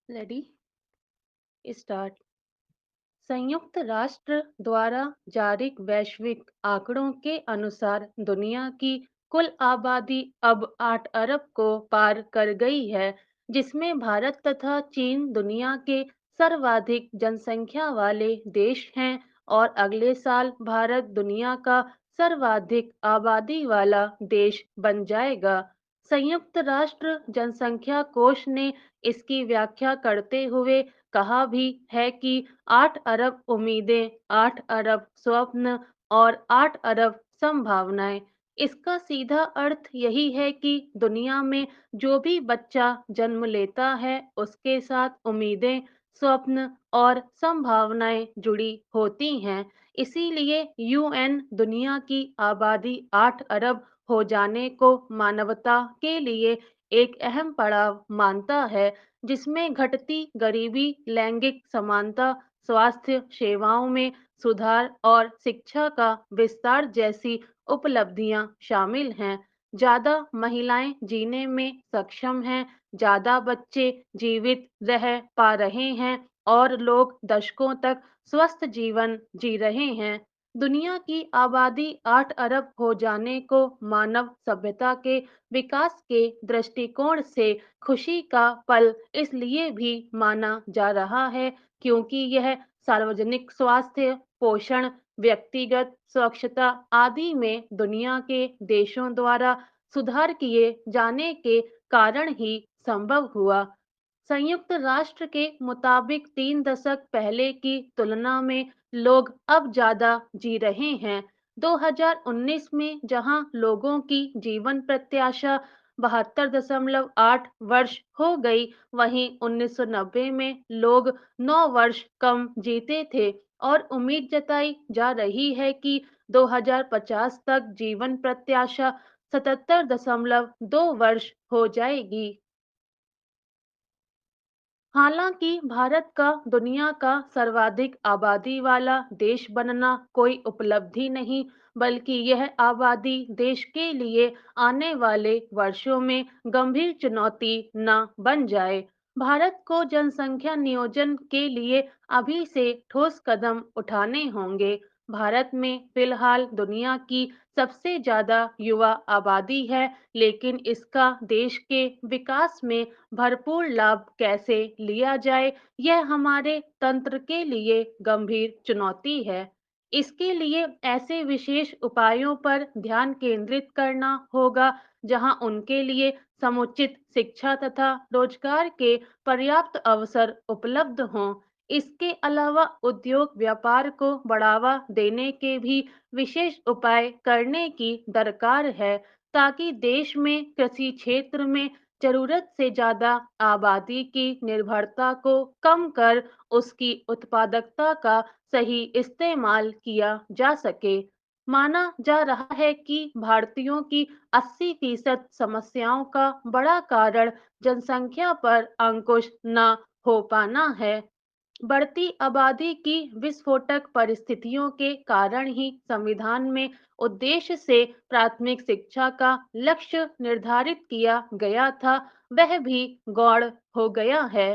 Ready start. संयुक्त राष्ट्र द्वारा जारी वैश्विक आंकड़ों के अनुसार दुनिया की कुल आबादी अब 8 अरब को पार कर गई है, जिसमें भारत तथा चीन दुनिया के सर्वाधिक जनसंख्या वाले देश हैं और अगले साल भारत दुनिया का सर्वाधिक आबादी वाला देश बन जाएगा। संयुक्त राष्ट्र जनसंख्या कोष ने इसकी व्याख्या करते हुए कहा भी है कि 8 अरब उम्मीदें, 8 अरब स्वप्न और 8 अरब संभावनाएं। इसका सीधा अर्थ यही है कि दुनिया में जो भी बच्चा जन्म लेता है, उसके साथ उम्मीदें, स्वप्न और संभावनाएं जुड़ी होती हैं। इसीलिए यूएन दुनिया की आबादी 8 अरब हो जाने को मानवता के लिए एक अहम पड़ाव मानता है, जिसमें घटती गरीबी, लैंगिक समानता, स्वास्थ्य सेवाओं में सुधार और शिक्षा का विस्तार जैसी उपलब्धियां शामिल हैं। ज़्यादा महिलाएं जीने में सक्षम हैं, ज़्यादा बच्चे जीवित रह पा रहे हैं और लोग दशकों तक स्वस्थ जीवन जी रहे हैं। दुनिया की आबादी 8 अरब हो जाने को मानव सभ्यता के विकास के दृष्टिकोण से खुशी का पल इसलिए भी माना जा रहा है क्योंकि यह सार्वजनिक स्वास्थ्य, पोषण, व्यक्तिगत स्वच्छता आदि में दुनिया के देशों द्वारा सुधार किए जाने के कारण ही संभव हुआ। संयुक्त राष्ट्र के मुताबिक 3 दशक पहले की तुलना में लोग अब ज़्यादा जी रहे हैं। 2019 में जहां लोगों की जीवन प्रत्याशा 72.8 वर्ष हो गई, वहीं 1990 में लोग 9 वर्ष कम जीते थे और उम्मीद जताई जा रही है कि 2050 तक जीवन प्रत्याशा 77.2 वर्ष हो जाएगी। हालांकि भारत का दुनिया का सर्वाधिक आबादी वाला देश बनना कोई उपलब्धि नहीं, बल्कि यह आबादी देश के लिए आने वाले वर्षों में गंभीर चुनौती न बन जाए। भारत को जनसंख्या नियोजन के लिए अभी से ठोस कदम उठाने होंगे। भारत में फिलहाल दुनिया की सबसे ज्यादा युवा आबादी है, लेकिन इसका देश के विकास में भरपूर लाभ कैसे लिया जाए, यह हमारे तंत्र के लिए गंभीर चुनौती है। इसके लिए ऐसे विशेष उपायों पर ध्यान केंद्रित करना होगा जहां उनके लिए समुचित शिक्षा तथा रोजगार के पर्याप्त अवसर उपलब्ध हों। इसके अलावा उद्योग व्यापार को बढ़ावा देने के भी विशेष उपाय करने की दरकार है, ताकि देश में कृषि क्षेत्र में जरूरत से ज्यादा आबादी की निर्भरता को कम कर उसकी उत्पादकता का सही इस्तेमाल किया जा सके। माना जा रहा है कि भारतीयों की 80% समस्याओं का बड़ा कारण जनसंख्या पर अंकुश न हो पाना है। बढ़ती आबादी की विस्फोटक परिस्थितियों के कारण ही संविधान में उद्देश्य से प्राथमिक शिक्षा का लक्ष्य निर्धारित किया गया था, वह भी गौण हो गया है।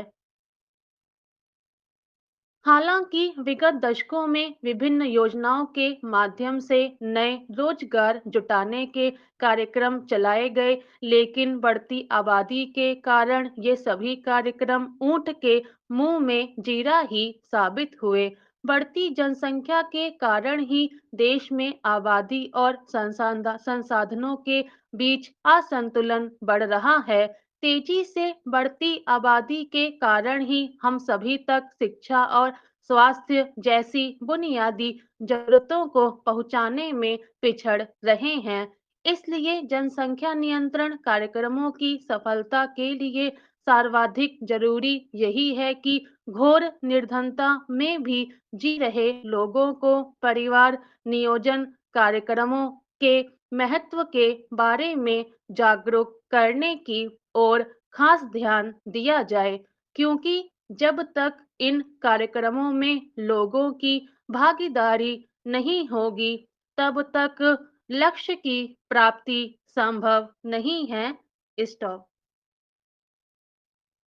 हालांकि विगत दशकों में विभिन्न योजनाओं के माध्यम से नए रोजगार जुटाने के कार्यक्रम चलाए गए, लेकिन बढ़ती आबादी के कारण ये सभी कार्यक्रम ऊंट के मुंह में जीरा ही साबित हुए। बढ़ती जनसंख्या के कारण ही देश में आबादी और संसाधनों के बीच असंतुलन बढ़ रहा है। तेजी से बढ़ती आबादी के कारण ही हम सभी तक शिक्षा और स्वास्थ्य जैसी बुनियादी जरूरतों को पहुंचाने में पिछड़ रहे हैं। इसलिए जनसंख्या नियंत्रण कार्यक्रमों की सफलता के लिए सर्वाधिक जरूरी यही है कि घोर निर्धनता में भी जी रहे लोगों को परिवार नियोजन कार्यक्रमों के महत्व के बारे में जागरूक करने की ओर खास ध्यान दिया जाए, क्योंकि जब तक इन कार्यक्रमों में लोगों की भागीदारी नहीं होगी, तब तक लक्ष्य की प्राप्ति संभव नहीं है। स्टॉप।